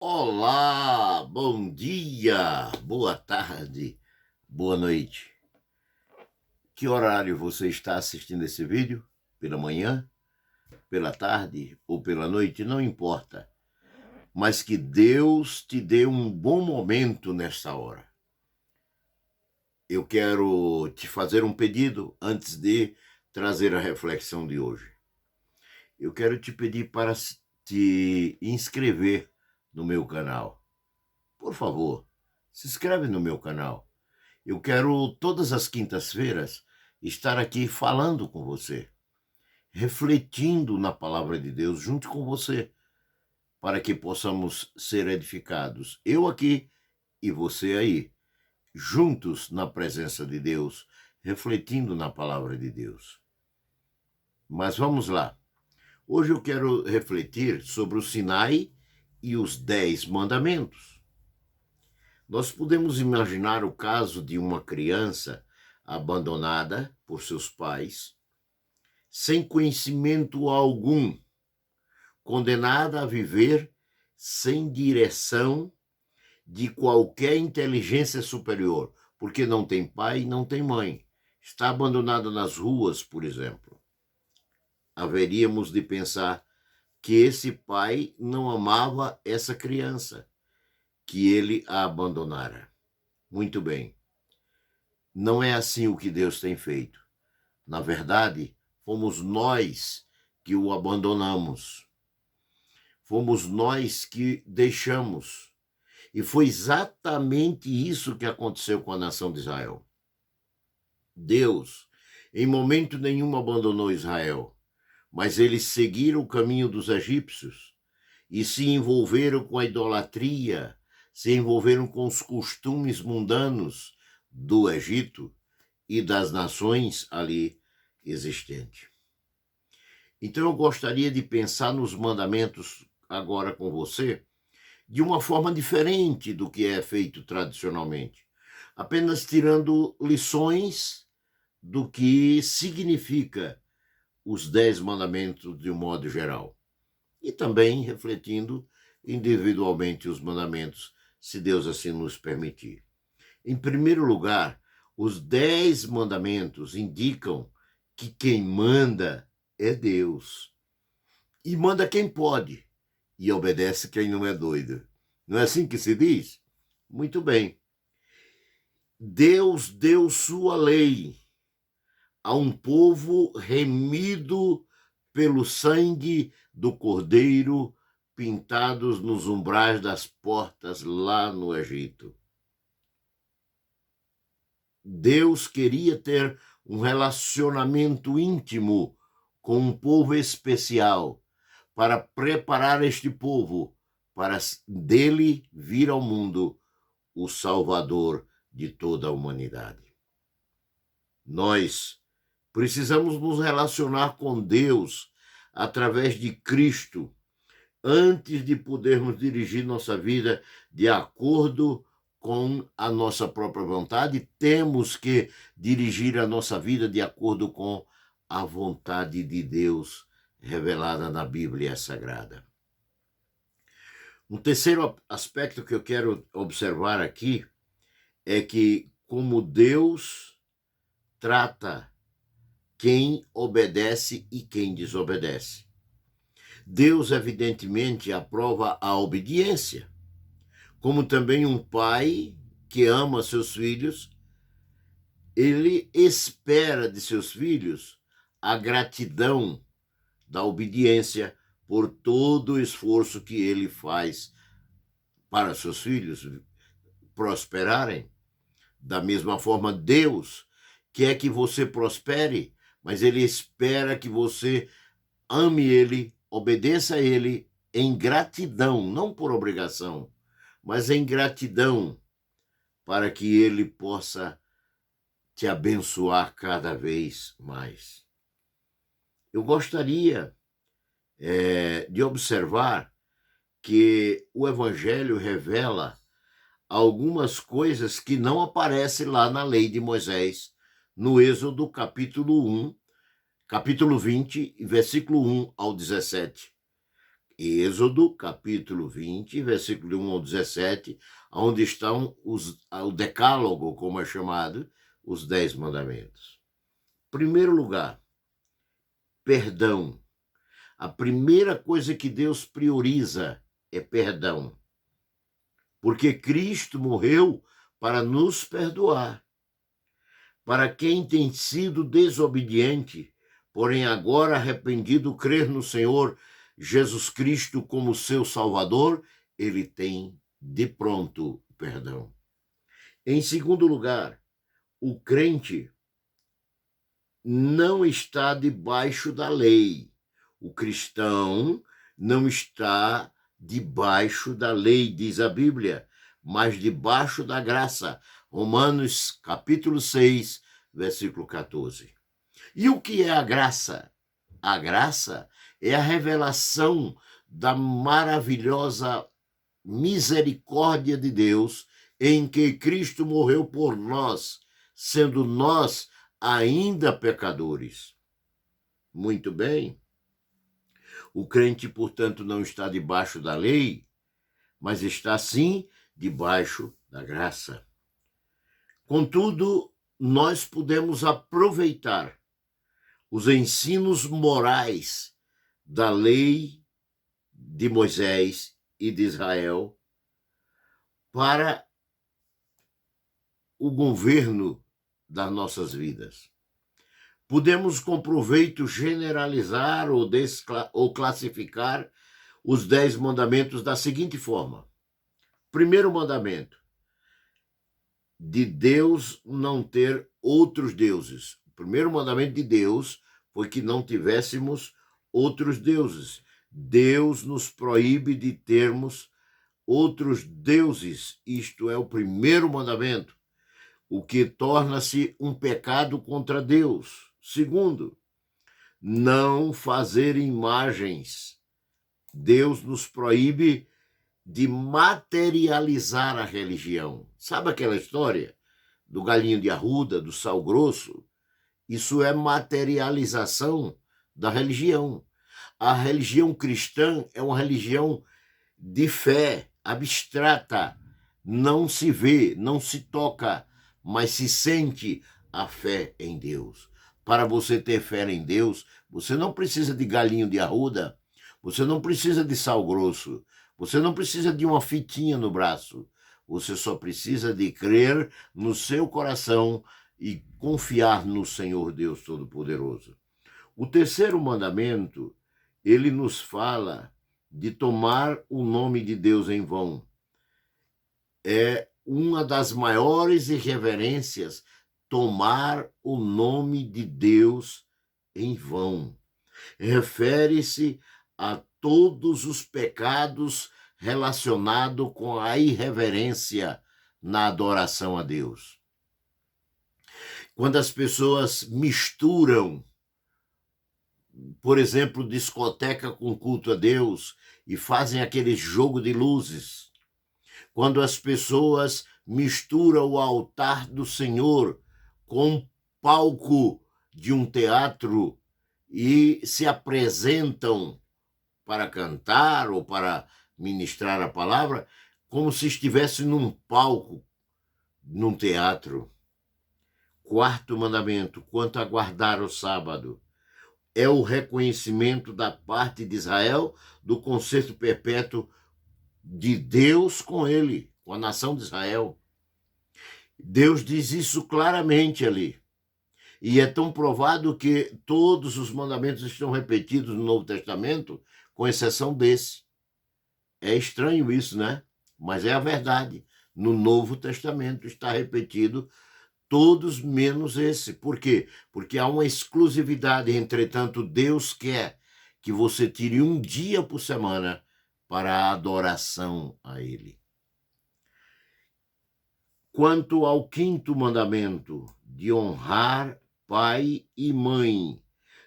Olá, bom dia, boa tarde, boa noite. Que horário você está assistindo esse vídeo? Pela manhã, pela tarde ou pela noite? Não importa. Mas que Deus te dê um bom momento nesta hora. Eu quero te fazer um pedido antes de trazer a reflexão de hoje. Eu quero te pedir para te inscrever no meu canal. Por favor, se inscreve no meu canal. Eu quero, todas as quintas-feiras, estar aqui falando com você, refletindo na palavra de Deus junto com você, para que possamos ser edificados. Eu aqui e você aí, juntos na presença de Deus, refletindo na palavra de Deus. Mas vamos lá. Hoje eu quero refletir sobre o Sinai e os 10 mandamentos. Nós podemos imaginar o caso de uma criança abandonada por seus pais, sem conhecimento algum, condenada a viver sem direção de qualquer inteligência superior, porque não tem pai e não tem mãe. Está abandonada nas ruas, por exemplo. Haveríamos de pensar que esse pai não amava essa criança, que ele a abandonara. Muito bem. Não é assim o que Deus tem feito. Na verdade, fomos nós que o abandonamos. Fomos nós que deixamos. E foi exatamente isso que aconteceu com a nação de Israel. Deus, em momento nenhum, abandonou Israel, mas eles seguiram o caminho dos egípcios e se envolveram com a idolatria, se envolveram com os costumes mundanos do Egito e das nações ali existentes. Então eu gostaria de pensar nos mandamentos agora com você de uma forma diferente do que é feito tradicionalmente, apenas tirando lições do que significa os 10 mandamentos de um modo geral e também refletindo individualmente os mandamentos, se Deus assim nos permitir. Em primeiro lugar, os 10 mandamentos indicam que quem manda é Deus. E manda quem pode, e obedece quem não é doido. Não é assim que se diz? Muito bem. Deus deu sua lei a um povo remido pelo sangue do Cordeiro, pintados nos umbrais das portas lá no Egito. Deus queria ter um relacionamento íntimo com um povo especial, para preparar este povo para dele vir ao mundo o Salvador de toda a humanidade. Nós precisamos nos relacionar com Deus através de Cristo, antes de podermos dirigir nossa vida de acordo com a nossa própria vontade. Temos que dirigir a nossa vida de acordo com a vontade de Deus revelada na Bíblia Sagrada. Um terceiro aspecto que eu quero observar aqui é que como Deus trata quem obedece e quem desobedece. Deus, evidentemente, aprova a obediência, como também um pai que ama seus filhos, ele espera de seus filhos a gratidão da obediência por todo o esforço que ele faz para seus filhos prosperarem. Da mesma forma, Deus quer que você prospere, mas ele espera que você ame ele, obedeça a ele em gratidão, não por obrigação, mas em gratidão, para que ele possa te abençoar cada vez mais. Eu gostaria de observar que o Evangelho revela algumas coisas que não aparecem lá na lei de Moisés, no Êxodo capítulo 20, versículo 1 ao 17. Êxodo, capítulo 20, versículo 1 ao 17, onde estão o decálogo, como é chamado, os 10 mandamentos. Primeiro lugar, perdão. A primeira coisa que Deus prioriza é perdão. Porque Cristo morreu para nos perdoar. Para quem tem sido desobediente, porém agora arrependido, crer no Senhor Jesus Cristo como seu Salvador, ele tem de pronto perdão. Em segundo lugar, o crente não está debaixo da lei. O cristão não está debaixo da lei, diz a Bíblia, mas debaixo da graça. Romanos, capítulo 6, versículo 14. E o que é a graça? A graça é a revelação da maravilhosa misericórdia de Deus em que Cristo morreu por nós, sendo nós ainda pecadores. Muito bem. O crente, portanto, não está debaixo da lei, mas está, sim, debaixo da graça. Contudo, nós podemos aproveitar os ensinos morais da lei de Moisés e de Israel para o governo das nossas vidas. Podemos com proveito generalizar ou classificar os 10 mandamentos da seguinte forma. Primeiro mandamento, de Deus não ter outros deuses. O primeiro mandamento de Deus foi que não tivéssemos outros deuses. Deus nos proíbe de termos outros deuses. Isto é o primeiro mandamento, o que torna-se um pecado contra Deus. Segundo, não fazer imagens. Deus nos proíbe de materializar a religião. Sabe aquela história do galinho de arruda, do sal grosso? Isso é materialização da religião. A religião cristã é uma religião de fé abstrata. Não se vê, não se toca, mas se sente a fé em Deus. Para você ter fé em Deus, você não precisa de galinho de arruda, você não precisa de sal grosso, você não precisa de uma fitinha no braço. Você só precisa de crer no seu coração e confiar no Senhor Deus Todo-Poderoso. O terceiro mandamento, ele nos fala de tomar o nome de Deus em vão. É uma das maiores irreverências tomar o nome de Deus em vão. Refere-se a todos os pecados relacionados com a irreverência na adoração a Deus. Quando as pessoas misturam, por exemplo, discoteca com culto a Deus e fazem aquele jogo de luzes, quando as pessoas misturam o altar do Senhor com palco de um teatro e se apresentam para cantar ou para ministrar a palavra como se estivesse num palco, num teatro. Quarto mandamento, quanto a guardar o sábado, é o reconhecimento da parte de Israel do concerto perpétuo de Deus com ele, com a nação de Israel. Deus diz isso claramente ali. E é tão provado que todos os mandamentos estão repetidos no Novo Testamento, com exceção desse. É estranho isso, né? Mas é a verdade. No Novo Testamento está repetido todos menos esse. Por quê? Porque há uma exclusividade. Entretanto, Deus quer que você tire um dia por semana para a adoração a Ele. Quanto ao quinto mandamento, de honrar pai e mãe,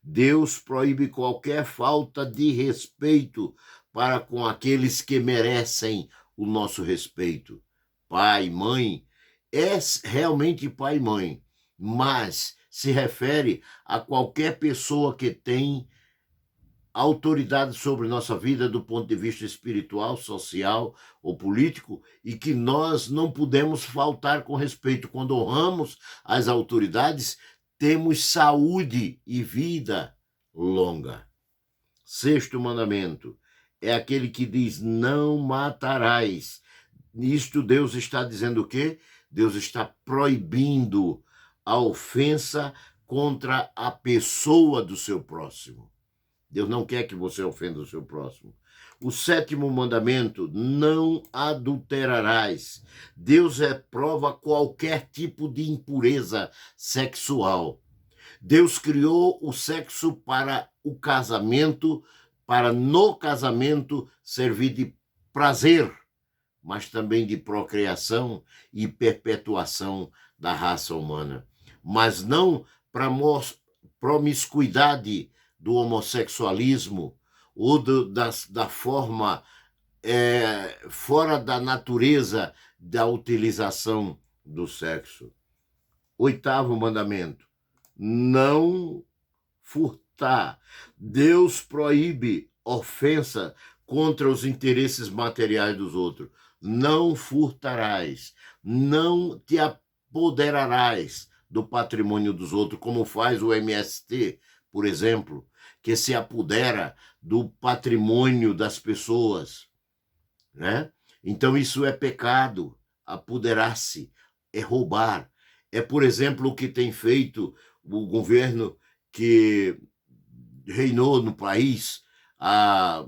Deus proíbe qualquer falta de respeito para com aqueles que merecem o nosso respeito. Pai, mãe, é realmente pai e mãe, mas se refere a qualquer pessoa que tem autoridade sobre nossa vida do ponto de vista espiritual, social ou político, e que nós não podemos faltar com respeito. Quando honramos as autoridades, temos saúde e vida longa. Sexto mandamento é aquele que diz: não matarás. Nisto Deus está dizendo o quê? Deus está proibindo a ofensa contra a pessoa do seu próximo. Deus não quer que você ofenda o seu próximo. O sétimo mandamento: não adulterarás. Deus reprova qualquer tipo de impureza sexual. Deus criou o sexo para o casamento, para no casamento servir de prazer, mas também de procriação e perpetuação da raça humana. Mas não para promiscuidade do homossexualismo ou da forma fora da natureza da utilização do sexo. Oitavo mandamento: não furtar. Deus proíbe ofensa contra os interesses materiais dos outros. Não furtarás, não te apoderarás do patrimônio dos outros, como faz o MST, por exemplo, que se apodera do patrimônio das pessoas, né? Então isso é pecado, apoderar-se, é roubar. É, por exemplo, o que tem feito o governo que reinou no país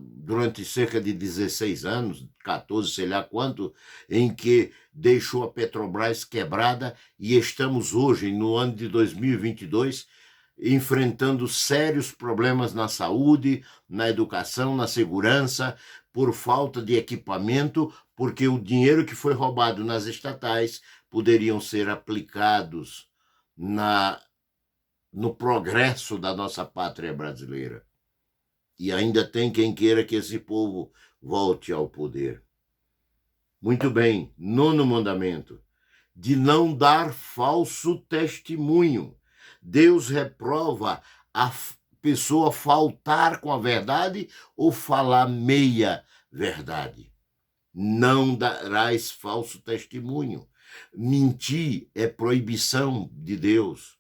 durante cerca de 16 anos, 14, sei lá quanto, em que deixou a Petrobras quebrada, e estamos hoje, no ano de 2022, enfrentando sérios problemas na saúde, na educação, na segurança, por falta de equipamento, porque o dinheiro que foi roubado nas estatais poderiam ser aplicados no progresso da nossa pátria brasileira. E ainda tem quem queira que esse povo volte ao poder. Muito bem, nono mandamento: de não dar falso testemunho. Deus reprova a pessoa faltar com a verdade ou falar meia verdade. Não darás falso testemunho. Mentir é proibição de Deus.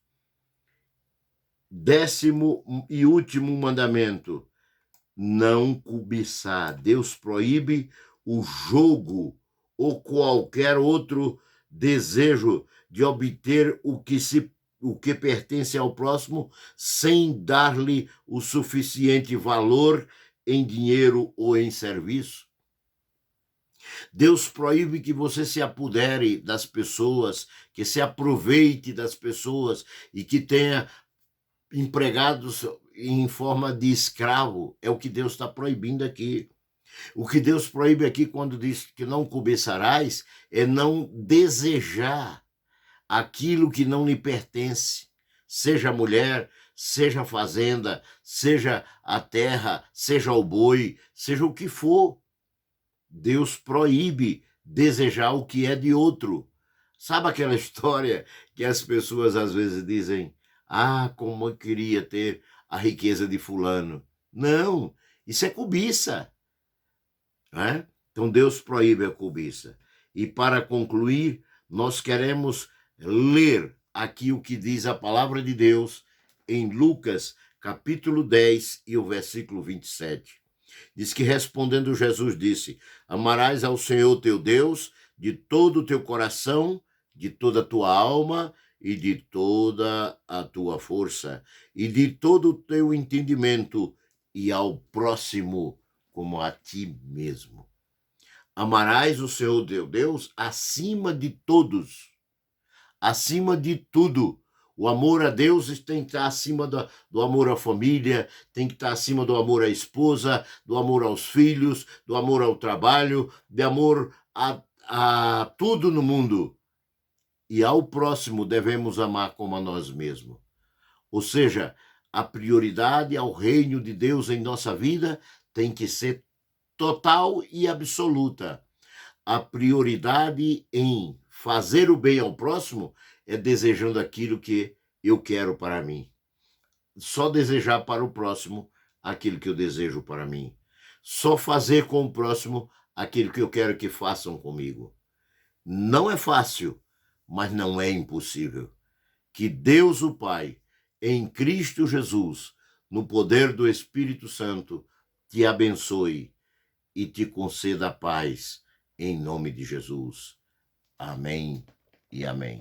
Décimo e último mandamento: não cobiçar. Deus proíbe o jogo ou qualquer outro desejo de obter o que pertence ao próximo sem dar-lhe o suficiente valor em dinheiro ou em serviço. Deus proíbe que você se apodere das pessoas, que se aproveite das pessoas e que tenha empregados em forma de escravo. É o que Deus está proibindo aqui. O que Deus proíbe aqui quando diz que não cobiçarás é não desejar aquilo que não lhe pertence, seja a mulher, seja a fazenda, seja a terra, seja o boi, seja o que for. Deus proíbe desejar o que é de outro. Sabe aquela história que as pessoas às vezes dizem: ah, como eu queria ter a riqueza de fulano. Não, isso é cobiça. Né? Então Deus proíbe a cobiça. E para concluir, nós queremos ler aqui o que diz a palavra de Deus em Lucas, capítulo 10 e o versículo 27. Diz que, respondendo, Jesus disse: amarás ao Senhor teu Deus de todo o teu coração, de toda a tua alma e de toda a tua força, e de todo o teu entendimento, e ao próximo como a ti mesmo. Amarás o Senhor teu Deus acima de todos, acima de tudo. O amor a Deus tem que estar acima do amor à família, tem que estar acima do amor à esposa, do amor aos filhos, do amor ao trabalho, de amor a tudo no mundo. E ao próximo devemos amar como a nós mesmos. Ou seja, a prioridade ao reino de Deus em nossa vida tem que ser total e absoluta. A prioridade em fazer o bem ao próximo é desejando aquilo que eu quero para mim. Só desejar para o próximo aquilo que eu desejo para mim. Só fazer com o próximo aquilo que eu quero que façam comigo. Não é fácil, mas não é impossível. Que Deus o Pai, em Cristo Jesus, no poder do Espírito Santo, te abençoe e te conceda a paz, em nome de Jesus. Amém e amém.